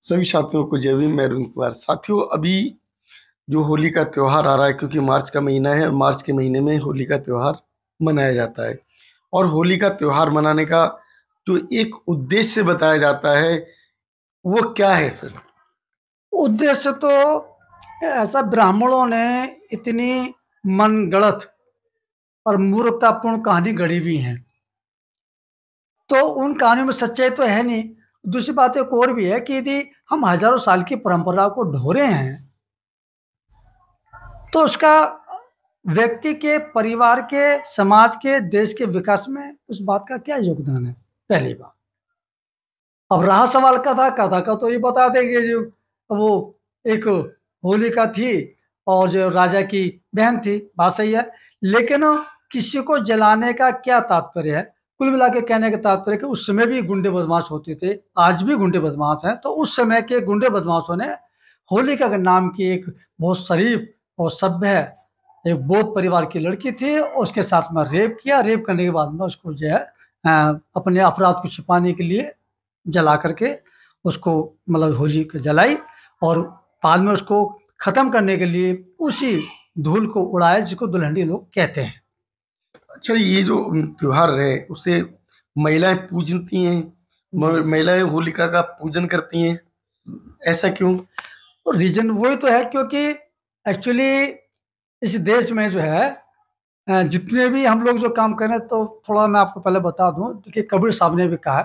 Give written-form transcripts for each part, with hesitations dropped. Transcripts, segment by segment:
सभी साथियों को जय भीम। मैं अरुण कुमार। साथियों, अभी जो होली का त्योहार आ रहा है, क्योंकि मार्च का महीना है और मार्च के महीने में होली का त्योहार मनाया जाता है। और होली का त्योहार मनाने का जो एक उद्देश्य बताया जाता है, वो क्या है सर? उद्देश्य तो ऐसा ब्राह्मणों ने इतनी मनगढ़ंत और मूर्खतापूर्ण कहानी गढ़ी हुई है, तो उन कहानियों में सच्चाई तो है नहीं। दूसरी बात एक और भी है कि यदि हम हजारों साल की परंपरा को ढो रहे हैं, तो उसका व्यक्ति के, परिवार के, समाज के, देश के विकास में उस बात का क्या योगदान है? पहली बात। अब रहा सवाल कथा का तो ये बता देंगे जो वो एक होलिका थी और जो राजा की बहन थी, बात सही है। लेकिन किसी को जलाने का क्या तात्पर्य है? कुल मिला के कहने का तात्पर्य कि उस समय भी गुंडे बदमाश होते थे, आज भी गुंडे बदमाश हैं। तो उस समय के गुंडे बदमाशों ने होलिका के नाम की एक बहुत शरीफ और सभ्य एक बौद्ध परिवार की लड़की थी, उसके साथ में रेप किया। रेप करने के बाद में उसको जो है अपने अपराध को छिपाने के लिए जला करके उसको, मतलब होली को जलाई, और बाद में उसको खत्म करने के लिए उसी धूल को उड़ाया जिसको दुल्हनिया लोग कहते हैं। अच्छा, ये जो त्योहार है उसे महिलाएं पूजती हैं, महिलाएं होलिका का पूजन करती हैं, ऐसा क्यों? और रीजन वही तो है क्योंकि एक्चुअली इस देश में जो है जितने भी हम लोग जो काम करें, तो थोड़ा मैं आपको पहले बता दूं कि कबीर साहब ने भी कहा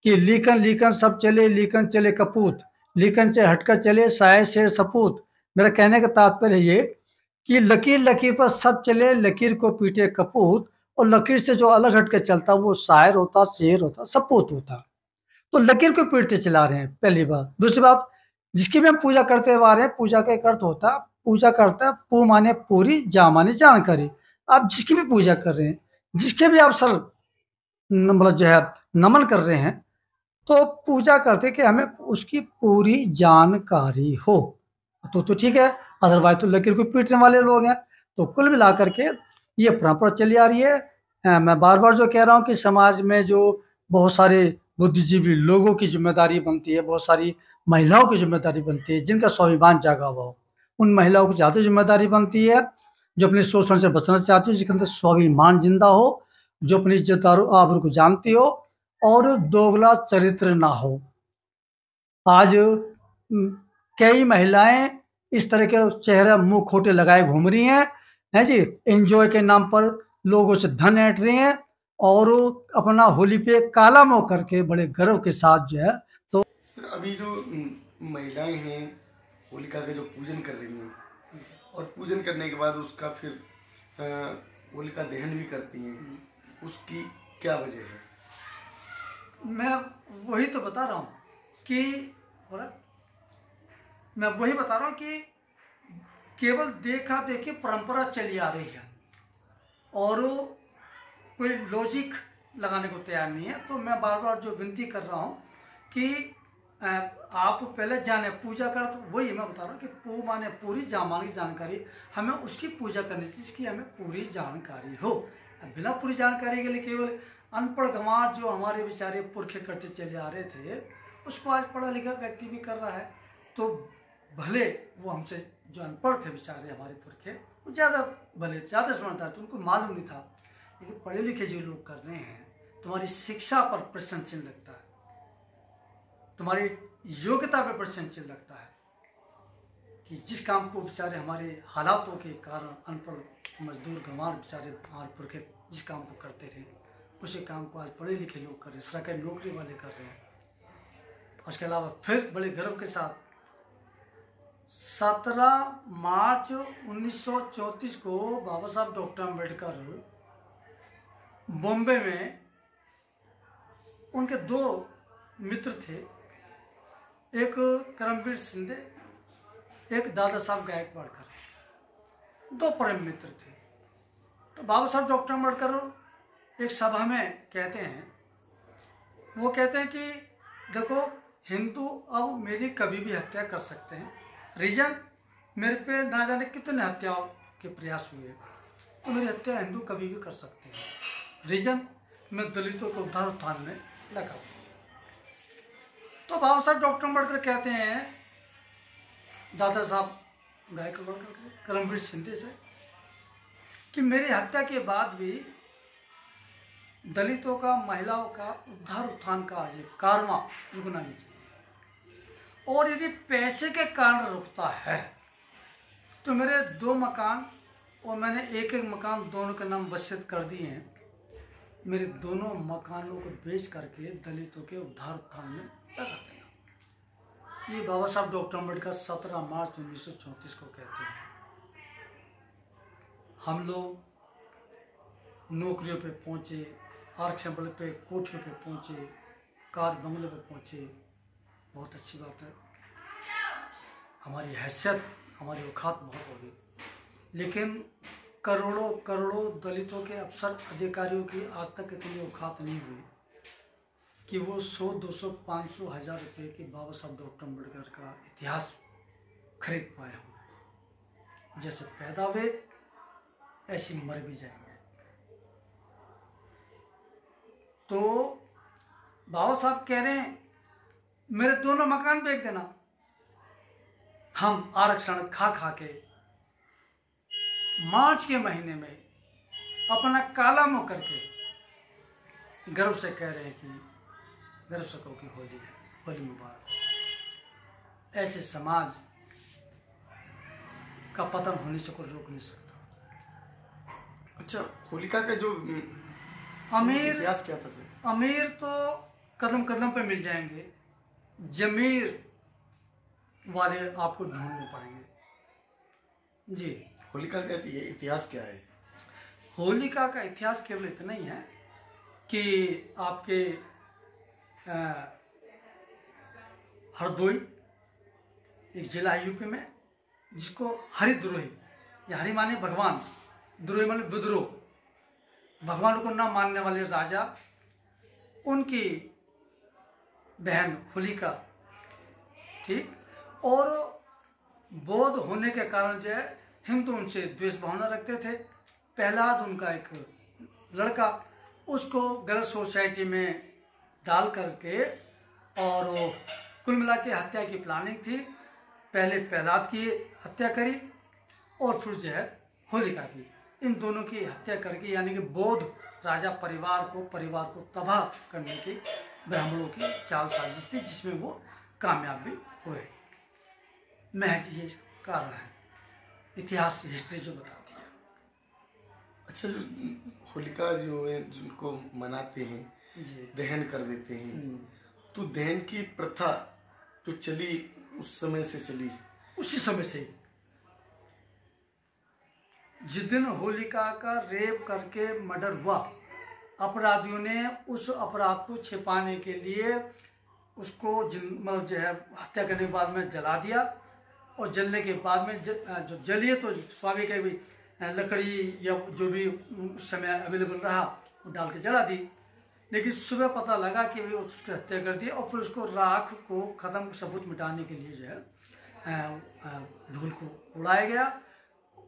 कि लीकन लीकन सब चले, लीकन चले कपूत, लीकन से हटकर चले साय से सपूत। मेरा कहने का तात्पर्य ये कि लकीर लकीर पर सब चले, लकीर को पीटे कपूत, और लकीर से जो अलग हट के चलता वो शायर होता, शेर होता, सपूत होता। तो लकीर को पीटते चला रहे हैं, पहली बात। दूसरी बात, जिसकी भी हम पूजा करते हुए आ रहे हैं, पूजा का एक अर्थ होता है, पूजा करता है पू माने पूरी, जा माने जानकारी। आप जिसकी भी पूजा कर रहे हैं, जिसके भी आप सर मतलब जो है नमन कर रहे हैं, तो पूजा करते कि हमें उसकी पूरी जानकारी हो, तो ठीक है। अदरवाइज तो लकीर को पीटने वाले लोग हैं। तो कुल मिलाकर के ये परंपरा चली आ रही है। मैं बार बार जो कह रहा हूँ कि समाज में जो बहुत सारे बुद्धिजीवी लोगों की जिम्मेदारी बनती है, बहुत सारी महिलाओं की जिम्मेदारी बनती है, जिनका स्वाभिमान जागा हुआ हो, उन महिलाओं की ज़्यादा जिम्मेदारी बनती है, जो अपने शोषण से बचना चाहती है, जिसके अंदर स्वाभिमान जिंदा हो, जो अपनी इज्जत और आबरू को जानती हो, और दोगला चरित्र ना हो। आज कई महिलाएं इस तरह के चेहरा मुंह खोटे लगाए घूम रही हैं जी, एंजॉय के नाम पर लोगों से धन ऐंठ रही हैं, और अपना होली पे काला मुंह करके बड़े गर्व के साथ जो है। सर, अभी जो महिलाएं हैं होलिका का जो पूजन कर रही हैं, और पूजन करने के बाद उसका फिर होलिका दहन भी करती हैं, उसकी क्या वजह है? मैं वही तो बता रहा हूँ कि हो रहा मैं वही बता रहा हूँ कि केवल देखा देखी परंपरा चली आ रही है, और कोई लॉजिक लगाने को तैयार नहीं है। तो मैं बार बार जो विनती कर रहा हूँ कि आप पहले जाने पूजा कर, तो वही मैं बता रहा हूँ कि पू माने पूरी, जा माने की जानकारी। हमें उसकी पूजा करनी चाहिए जिसकी हमें पूरी जानकारी हो। बिना पूरी जानकारी के लिए केवल अनपढ़ गंवार जो हमारे बेचारे पुरखे करते चले आ रहे थे, उसको आज पढ़ा लिखा व्यक्ति भी कर रहा है। तो भले वो हमसे जो अनपढ़ थे बेचारे हमारे पुरखे, वो ज़्यादा भले ज़्यादा समझदार थे, उनको मालूम नहीं था। लेकिन पढ़े लिखे जो लोग कर रहे हैं, तुम्हारी शिक्षा पर प्रश्न चिन्ह लगता है, तुम्हारी योग्यता पर प्रश्न चिन्ह लगता है कि जिस काम को बेचारे हमारे हालातों के कारण अनपढ़ मजदूर गंवार बेचारे हमारे पुरखे जिस काम को करते थे, उसी काम को आज पढ़े लिखे लोग कर रहे हैं, सरकारी नौकरी वाले कर रहे हैं। उसके अलावा फिर बड़े गर्व के साथ 17 मार्च 1934 को बाबा साहब डॉक्टर अम्बेडकर बॉम्बे में, उनके दो मित्र थे, एक करमवीर शिंदे, एक दादा साहब गायकवाड़ कर, दो परम मित्र थे। तो बाबा साहब डॉक्टर अम्बेडकर एक सभा में कहते हैं, वो कहते हैं कि देखो, हिंदू अब मेरी कभी भी हत्या कर सकते हैं। रीजन, मेरे पे ना जाने कितने हत्याओं के प्रयास हुए, तो मेरी हत्या हिंदू कभी भी कर सकते हैं। रीजन, मैं दलितों को उद्धार उत्थान में लगा। तो बाबा साहब डॉक्टर अम्बेडकर कहते हैं, दादा साहब गायकवाड़ करमवीर शिंदे से, कि मेरी हत्या के बाद भी दलितों का, महिलाओं का उद्धार उत्थान का ये कारवां रुकना नहीं चाहिए, और यदि पैसे के कारण रुकता है तो मेरे 2 मकान, और मैंने एक एक मकान दोनों के नाम वसीयत कर दिए हैं, मेरे दोनों मकानों को बेच करके दलितों के उद्धार उत्थान में लगा देना। ये बाबा साहब डॉक्टर अम्बेडकर 17 मार्च 1934 को कहते हैं। हम लोग नौकरियों पे पहुंचे, आरक्षण बल पे, कोठियों पे पहुंचे, कार बंगले पे पहुंचे, बहुत अच्छी बात है, हमारी हैसियत, हमारी औकात बहुत होगी, लेकिन करोड़ों करोड़ों दलितों के अफसर अधिकारियों की आज तक इतनी औकात नहीं हुई कि वो 100, 200, 500, 1000 रुपये की बाबा साहब डॉक्टर अम्बेडकर का इतिहास खरीद पाए हों। जैसे पैदा हुए ऐसी मर भी जाएंगे। तो बाबा साहब कह रहे हैं मेरे दोनों मकान बेच देना, हम आरक्षण खा खा के मार्च के महीने में अपना काला मुंह करके गर्व से कह रहे हैं कि गर्व से कहो कि होली है, होली मुबारक। ऐसे समाज का पतन होने से कोई रोक नहीं सकता। अच्छा, होलिका का जो अमीर इतिहास क्या था सर? अमीर तो कदम कदम पे मिल जाएंगे, जमीर वाले आपको ढूंढने पड़ेंगे। जी, होलिका का इतिहास क्या है? होलिका का इतिहास केवल इतना ही है कि आपके हरदोई एक जिला है यूपी में, जिसको हरिद्रोही, या हरि माने भगवान, द्रोही माने विद्रोह, भगवान को न मानने वाले राजा, उनकी बहन होलिका, ठीक, और बौद्ध होने के कारण जो है हिंदू उनसे द्वेष भावना रखते थे। प्रहलाद उनका एक लड़का, उसको गलत सोसाइटी में डाल करके, और वो कुल मिला के हत्या की प्लानिंग थी। पहले प्रहलाद की हत्या करी और फिर जो है होलिका की। इन दोनों की हत्या करके, यानी कि बौद्ध राजा परिवार को तबाह करने की ब्राह्मणों की चाल साजिश थी, जिसमें वो कामयाब भी हुए। महज ये कारण है, इतिहास, हिस्ट्री जो बताती है। अच्छा, जो होलिका जो है जिनको मनाते हैं, दहन कर देते हैं, तो दहन की प्रथा जो चली उस समय से चली, उसी समय से जिस दिन होलिका का रेप करके मर्डर हुआ, अपराधियों ने उस अपराध को छिपाने के लिए उसको मतलब जो है हत्या करने के बाद में जला दिया, और जलने के बाद में जो जलिए तो स्वाभाविक है भी लकड़ी या जो भी उस समय अवेलेबल रहा वो डाल के जला दी। लेकिन सुबह पता लगा कि भी उसकी हत्या कर दी, और फिर उसको राख को खत्म, सबूत मिटाने के लिए जो है धूल को उड़ाया गया।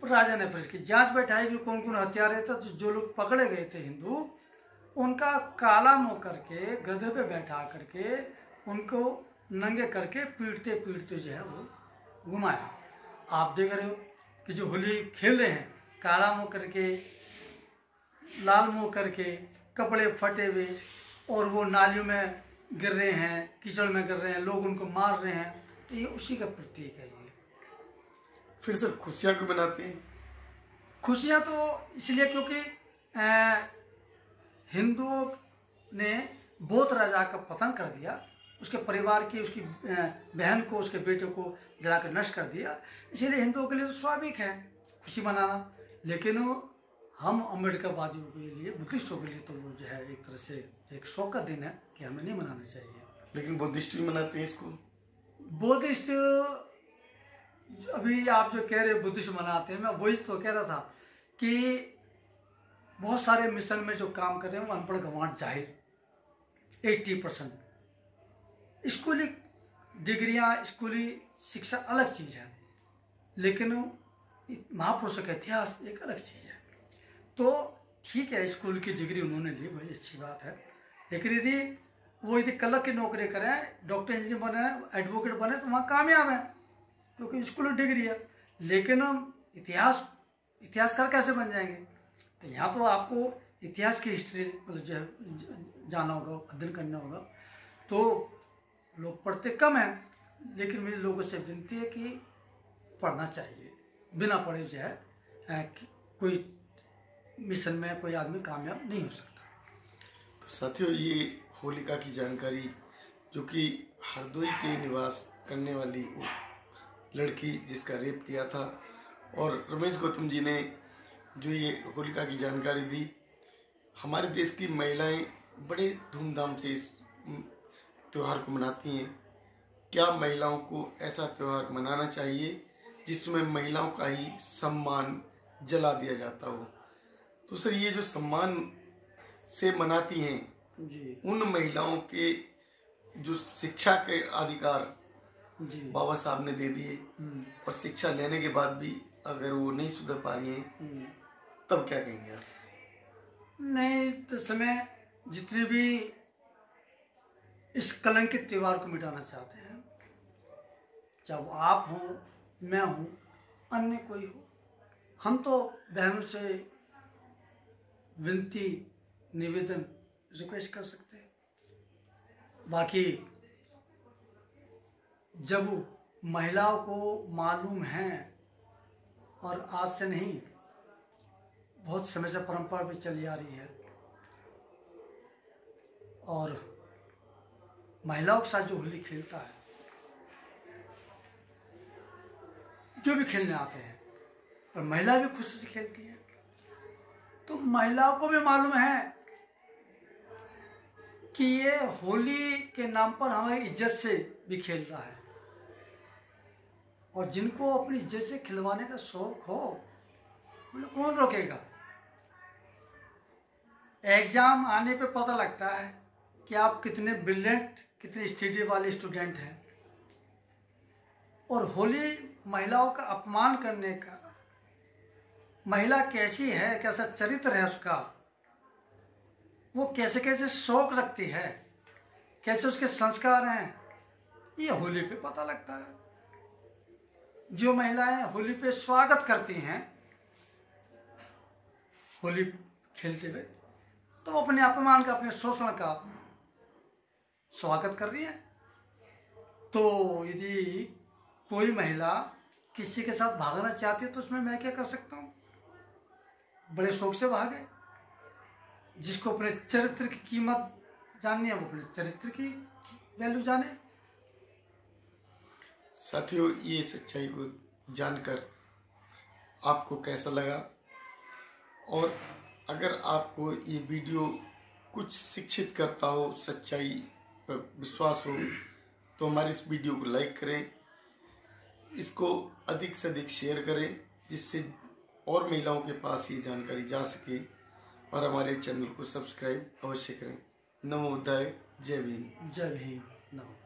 राजा ने फिर इसकी जांच बैठाई भी कौन कौन हत्यारे थे। तो जो लोग पकड़े गए थे हिंदू, उनका काला मुंह करके गधे पे बैठा करके उनको नंगे करके पीटते पीटते जो है वो घुमाया। आप देख रहे हो कि जो होली खेल रहे हैं काला मुंह करके, लाल मुंह करके, कपड़े फटे हुए, और वो नालियों में गिर रहे हैं, कीचड़ में गिर रहे हैं, लोग उनको मार रहे हैं। तो ये उसी का प्रतीक है। ये फिर सर खुशियां क्यों मनाते हैं? खुशियां तो इसलिए क्योंकि हिंदुओं ने बौद्ध राजा का पतन कर दिया, उसके परिवार की, उसकी बहन को, उसके बेटे को जलाकर नष्ट कर दिया। इसीलिए हिंदुओं के लिए तो स्वाभाविक है खुशी मनाना। लेकिन हम अम्बेडकरवादियों के लिए, बुद्धिस्टों के लिए तो वो जो है एक तरह से एक शौक का दिन है कि हमें नहीं मनाना चाहिए। लेकिन बुद्धिस्ट भी मनाते हैं इसको। बुद्धिस्ट, अभी आप जो कह रहे बुद्धिस्ट मनाते हैं, मैं वही तो कह रहा था कि बहुत सारे मिशन में जो काम कर रहे हैं वो अनपढ़ गंवार जाहिर 80%। स्कूली डिग्रियां, स्कूली शिक्षा अलग चीज है, लेकिन महापुरुषों का इतिहास एक अलग चीज है। तो ठीक है, स्कूल की डिग्री उन्होंने ली, बड़ी अच्छी बात है। लेकिन यदि वो यदि कलर की नौकरी करें, डॉक्टर इंजीनियर बने, एडवोकेट बने, तो वहाँ कामयाब है क्योंकि स्कूल में डिग्री है। लेकिन हम इतिहासकार कैसे बन जाएंगे? तो यहाँ तो आपको इतिहास की हिस्ट्री मतलब जो है जाना होगा, अध्ययन करना होगा। तो लोग पढ़ते कम हैं, लेकिन मेरे लोगों से विनती है कि पढ़ना चाहिए। बिना पढ़े जो है कोई मिशन में कोई आदमी कामयाब नहीं हो सकता। तो साथियों, ये होलिका की जानकारी जो कि हरदोई के निवास करने वाली लड़की जिसका रेप किया था, और रमेश गौतम जी ने जो ये होलिका की जानकारी दी। हमारे देश की महिलाएं बड़े धूमधाम से इस त्योहार को मनाती हैं। क्या महिलाओं को ऐसा त्योहार मनाना चाहिए जिसमें महिलाओं का ही सम्मान जला दिया जाता हो? तो सर, ये जो सम्मान से मनाती हैं जी, उन महिलाओं के जो शिक्षा के अधिकार जी, बाबा साहब ने दे दिए, और शिक्षा लेने के बाद भी अगर वो नहीं सुधर पा रही हैं, तब क्या कहेंगे आप? नहीं, तो समय जितने भी इस कलंकित त्योहार को मिटाना चाहते हैं, चाहे वो आप हो, मैं हूं, अन्य कोई हो, हम तो बहनों से विनती, निवेदन, रिक्वेस्ट कर सकते हैं। बाकी जब महिलाओं को मालूम है, और आज से नहीं बहुत समय से परंपरा भी चली आ रही है, और महिलाओं के साथ जो होली खेलता है, जो भी खेलने आते हैं, और महिला भी खुशी से खेलती है, तो महिलाओं को भी मालूम है कि ये होली के नाम पर हमारी इज्जत से भी खेल रहा है। और जिनको अपनी इज्जत से खिलवाने का शौक हो, उन्हें कौन रोकेगा? एग्जाम आने पे पता लगता है कि आप कितने ब्रिलियंट, कितने स्टडी वाले स्टूडेंट हैं। और होली महिलाओं का अपमान करने का, महिला कैसी है, कैसा चरित्र है उसका, वो कैसे कैसे शौक रखती है, कैसे उसके संस्कार हैं, ये होली पे पता लगता है। जो महिलाएं होली पे स्वागत करती हैं, होली खेलते हुए, तो वो अपने अपमान का, अपने शोषण का स्वागत कर रही है। तो यदि कोई महिला किसी के साथ भागना चाहती है, तो उसमें मैं क्या कर सकता हूँ? बड़े शौक से भागे। जिसको अपने चरित्र की कीमत जाननी है, वो अपने चरित्र की वैल्यू जाने। साथियों, ये सच्चाई को जानकर आपको कैसा लगा? और अगर आपको ये वीडियो कुछ शिक्षित करता हो, सच्चाई पर विश्वास हो, तो हमारे इस वीडियो को लाइक करें, इसको अधिक से अधिक शेयर करें, जिससे और महिलाओं के पास ये जानकारी जा सके। और हमारे चैनल को सब्सक्राइब अवश्य करें। नमो बुद्धाय। जय भीम। जय भीम। नमो।